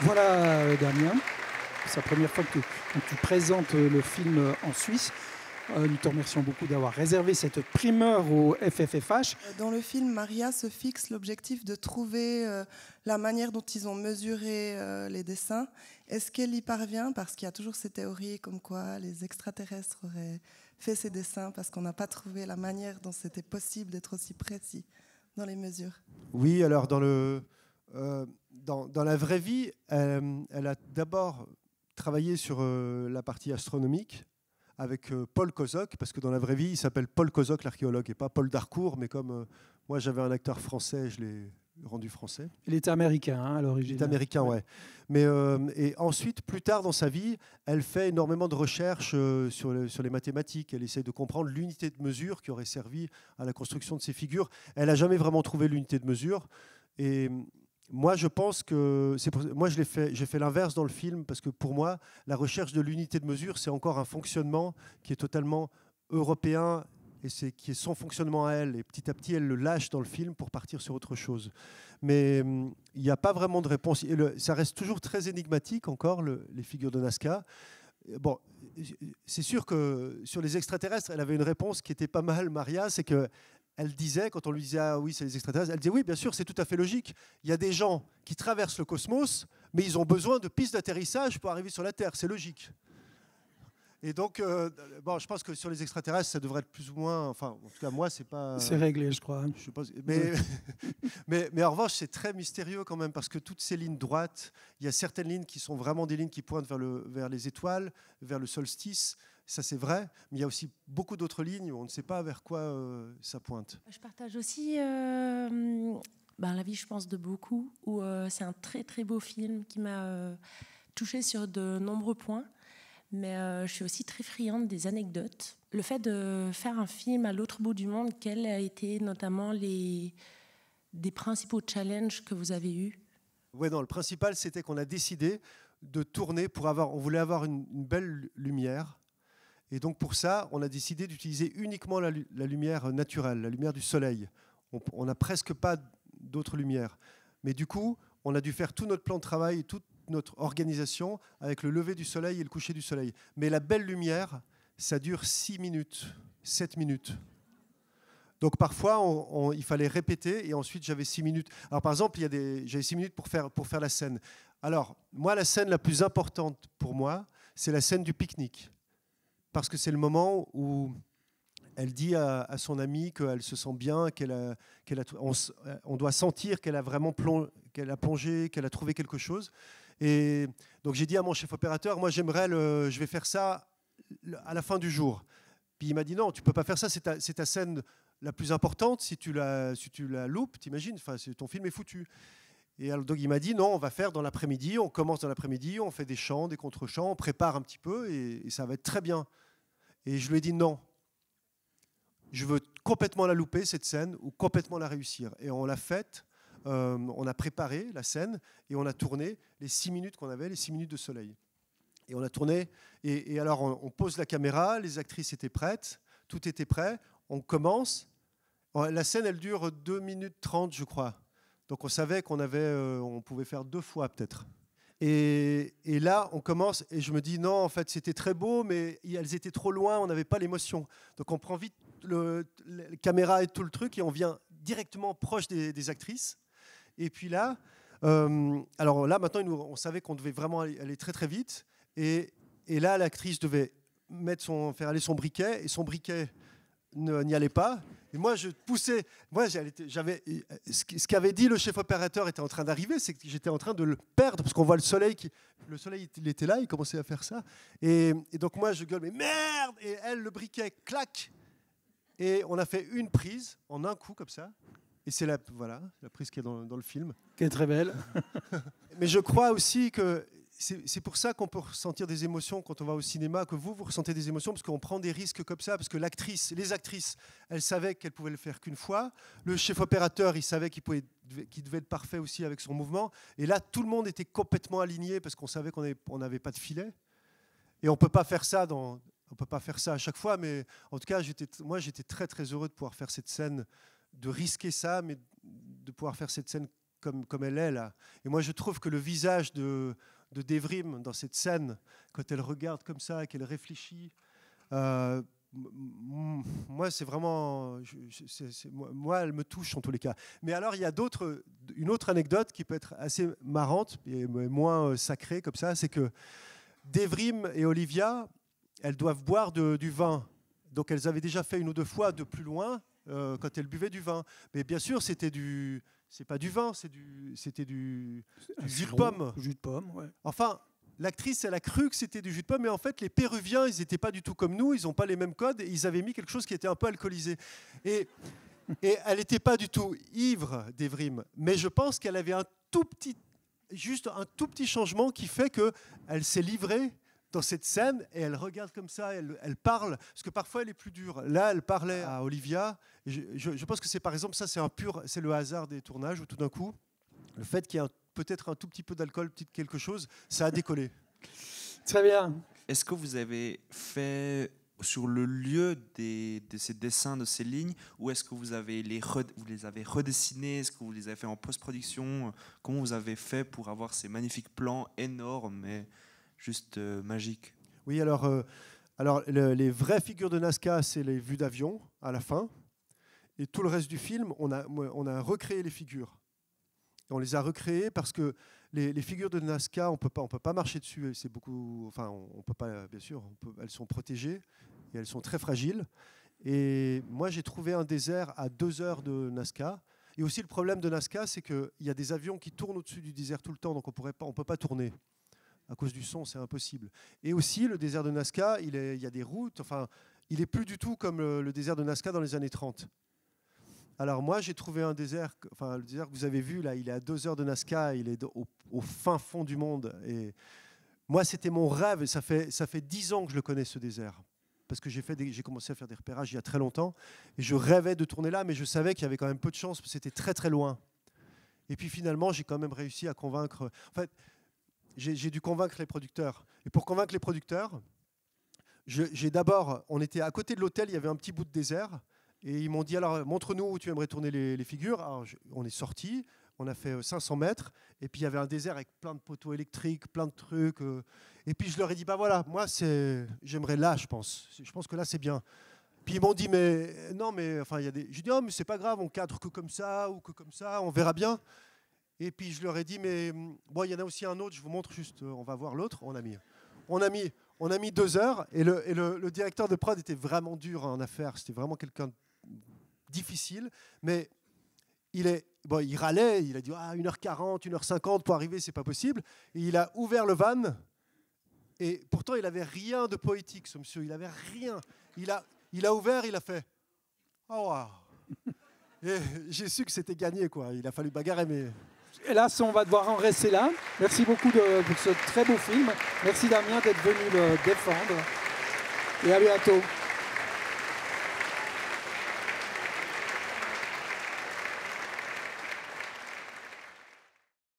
Voilà, Damien, c'est la première fois que tu présentes le film en Suisse. Nous te remercions beaucoup d'avoir réservé cette primeur au FFFH. Dans le film, Maria se fixe l'objectif de trouver la manière dont ils ont mesuré les dessins. Est-ce qu'elle y parvient? Parce qu'il y a toujours ces théories comme quoi les extraterrestres auraient fait ces dessins parce qu'on n'a pas trouvé la manière dont c'était possible d'être aussi précis dans les mesures. Oui, alors dans la vraie vie, elle a d'abord travaillé sur la partie astronomique avec Paul Kozok, parce que dans la vraie vie, il s'appelle Paul Kozok, l'archéologue, et pas Paul Darcourt, mais comme moi j'avais un acteur français, je l'ai rendu français. Il était américain à l'origine. Il est américain, ouais. Mais, et ensuite, plus tard dans sa vie, elle fait énormément de recherches sur les mathématiques. Elle essaie de comprendre l'unité de mesure qui aurait servi à la construction de ces figures. Elle n'a jamais vraiment trouvé l'unité de mesure. Et moi, je pense que moi, j'ai fait l'inverse dans le film, parce que pour moi, la recherche de l'unité de mesure, c'est encore un fonctionnement qui est totalement européen, et qui est son fonctionnement à elle. Et petit à petit, elle le lâche dans le film pour partir sur autre chose. Mais il n'y a pas vraiment de réponse. Et ça reste toujours très énigmatique encore, les figures de Nazca. Bon, c'est sûr que sur les extraterrestres, elle avait une réponse qui était pas mal, Maria, c'est que elle disait, quand on lui disait « Ah oui, c'est les extraterrestres », elle disait « Oui, bien sûr, c'est tout à fait logique. Il y a des gens qui traversent le cosmos, mais ils ont besoin de pistes d'atterrissage pour arriver sur la Terre. C'est logique. » Et donc, bon, je pense que sur les extraterrestres, ça devrait être plus ou moins... Enfin, en tout cas, moi, c'est pas... C'est réglé, je crois. Je pense, mais en revanche, c'est très mystérieux quand même, parce que toutes ces lignes droites, il y a certaines lignes qui sont vraiment des lignes qui pointent vers les étoiles, vers le solstice. Ça, c'est vrai, mais il y a aussi beaucoup d'autres lignes où on ne sait pas vers quoi ça pointe. Je partage aussi l'avis, je pense, de beaucoup, où c'est un très très beau film qui m'a touchée sur de nombreux points, mais je suis aussi très friande des anecdotes. Le fait de faire un film à l'autre bout du monde, quels a été notamment des principaux challenges que vous avez eus? Ouais, non, le principal, c'était qu'on a décidé de tourner on voulait avoir une belle lumière. Et donc pour ça, on a décidé d'utiliser uniquement la lumière naturelle, la lumière du soleil. On n'a presque pas d'autres lumières. Mais du coup, on a dû faire tout notre plan de travail, et toute notre organisation avec le lever du soleil et le coucher du soleil. Mais la belle lumière, ça dure 6 minutes, 7 minutes. Donc parfois, il fallait répéter et ensuite j'avais 6 minutes. Alors par exemple, j'avais 6 minutes pour faire la scène. Alors moi, la scène la plus importante pour moi, c'est la scène du pique-nique. Parce que c'est le moment où elle dit à son amie qu'elle se sent bien, on doit sentir qu'elle a vraiment plongé, qu'elle a trouvé quelque chose. Et donc j'ai dit à mon chef opérateur, moi je vais faire ça à la fin du jour. Puis il m'a dit non, tu ne peux pas faire ça, c'est ta scène la plus importante. Si tu la loupes, t'imagines, ton film est foutu. Et alors, donc il m'a dit non, on va faire dans l'après-midi, on commence dans l'après-midi, on fait des chants, des contre-chants, on prépare un petit peu et ça va être très bien. Et je lui ai dit non, je veux complètement la louper cette scène ou complètement la réussir. Et on l'a faite, on a préparé la scène et on a tourné les 6 minutes qu'on avait, les 6 minutes de soleil. Et on a tourné, et alors on pose la caméra, les actrices étaient prêtes, tout était prêt, on commence. La scène, elle dure 2 minutes 30, je crois. Donc on savait on pouvait faire 2 fois peut-être. Et là, on commence, et je me dis non, en fait, c'était très beau, mais elles étaient trop loin, on n'avait pas l'émotion. Donc on prend vite la caméra et tout le truc, et on vient directement proche des actrices. Et puis là, alors là, maintenant, on savait qu'on devait vraiment aller très très vite. Et là, l'actrice devait faire aller son briquet, et son briquet n'y allait pas. Et moi, je poussais. Moi, ce qu'avait dit le chef opérateur était en train d'arriver, c'est que j'étais en train de le perdre, parce qu'on voit le soleil, il était là, il commençait à faire ça. Et donc moi, je gueule, mais merde! Et elle, le briquet, clac! Et on a fait une prise, en un coup, comme ça. Et c'est la prise qui est dans le film. Qui est très belle. Mais je crois aussi que c'est pour ça qu'on peut ressentir des émotions quand on va au cinéma, que vous ressentez des émotions, parce qu'on prend des risques comme ça, parce que les actrices, elles savaient qu'elles pouvaient le faire qu'une fois. Le chef opérateur, il savait qu'il devait être parfait aussi avec son mouvement. Et là, tout le monde était complètement aligné, parce qu'on savait qu'on n'avait pas de filet. Et on ne peut pas faire ça à chaque fois, mais en tout cas, moi, j'étais très, très heureux de pouvoir faire cette scène, de risquer ça, mais de pouvoir faire cette scène comme elle est là. Et moi, je trouve que le visage de d'Evrim dans cette scène, quand elle regarde comme ça, qu'elle réfléchit, moi, c'est vraiment... moi, elle me touche en tous les cas. Mais alors, il y a une autre anecdote qui peut être assez marrante et moins sacrée comme ça, c'est que d'Evrim et Olivia, elles doivent boire du vin. Donc, elles avaient déjà fait une ou deux fois de plus loin quand elles buvaient du vin. Mais bien sûr, c'est pas du vin, c'était du jus de pomme. Jus de pomme, ouais. Enfin, l'actrice, elle a cru que c'était du jus de pomme, mais en fait, les Péruviens, ils n'étaient pas du tout comme nous, ils n'ont pas les mêmes codes, et ils avaient mis quelque chose qui était un peu alcoolisé. Et elle n'était pas du tout ivre, d'Evrim, mais je pense qu'elle avait juste un tout petit changement qui fait qu'elle s'est livrée dans cette scène, et elle regarde comme ça, elle parle, parce que parfois elle est plus dure. Là, elle parlait à Olivia, et je pense que c'est par exemple, ça c'est le hasard des tournages, où tout d'un coup, le fait qu'il y ait peut-être un tout petit peu d'alcool, quelque chose, ça a décollé. Très bien. Est-ce que vous avez fait sur le lieu de ces dessins, de ces lignes, ou est-ce que vous les avez redessinés? Est-ce que vous les avez fait en post-production? Comment vous avez fait pour avoir ces magnifiques plans énormes, mais juste magiques? Oui, alors les vraies figures de Nazca, c'est les vues d'avion à la fin. Et tout le reste du film, on a recréé les figures. On les a recréées parce que les figures de Nazca, on peut pas marcher dessus. C'est beaucoup, enfin, on peut pas, bien sûr. Elles sont protégées et elles sont très fragiles. Et moi, j'ai trouvé un désert à 2 heures de Nazca. Et aussi, le problème de Nazca, c'est qu'il y a des avions qui tournent au-dessus du désert tout le temps, donc on peut pas tourner. À cause du son, c'est impossible. Et aussi, le désert de Nazca, il y a des routes. Enfin, il est plus du tout comme le désert de Nazca dans les années 30. Alors moi, j'ai trouvé un désert, enfin le désert que vous avez vu là, il est à 2 heures de Nazca, il est au fin fond du monde. Et moi, c'était mon rêve, et ça fait 10 ans que je le connais, ce désert. Parce que j'ai commencé à faire des repérages il y a très longtemps, et je rêvais de tourner là, mais je savais qu'il y avait quand même peu de chance, parce que c'était très très loin. Et puis finalement, j'ai quand même réussi à convaincre... En fait, j'ai dû convaincre les producteurs. Et pour convaincre les producteurs, on était à côté de l'hôtel, il y avait un petit bout de désert, et ils m'ont dit, alors, montre-nous où tu aimerais tourner les figures. Alors, on est sortis, on a fait 500 mètres, et puis il y avait un désert avec plein de poteaux électriques, plein de trucs. Et puis je leur ai dit, bah voilà, moi, j'aimerais là, je pense. Je pense que là, c'est bien. Puis ils m'ont dit, mais non, mais enfin, il y a des... J'ai dit, oh, mais c'est pas grave, on cadre que comme ça, ou que comme ça, on verra bien. Et puis je leur ai dit, mais bon, il y en a aussi un autre, je vous montre juste, on va voir l'autre. On a mis 2 heures, et le directeur de prod était vraiment dur en affaires, c'était vraiment quelqu'un de difficile, mais il râlait, il a dit 1h40, 1h50 pour arriver, c'est pas possible. Et il a ouvert le van, et pourtant il avait rien de poétique, ce monsieur, il avait rien. Il a ouvert, il a fait oh wow. Et j'ai su que c'était gagné, quoi. Il a fallu bagarrer, mais... Hélas, on va devoir en rester là. Merci beaucoup pour ce très beau film. Merci Damien d'être venu le défendre. Et à bientôt.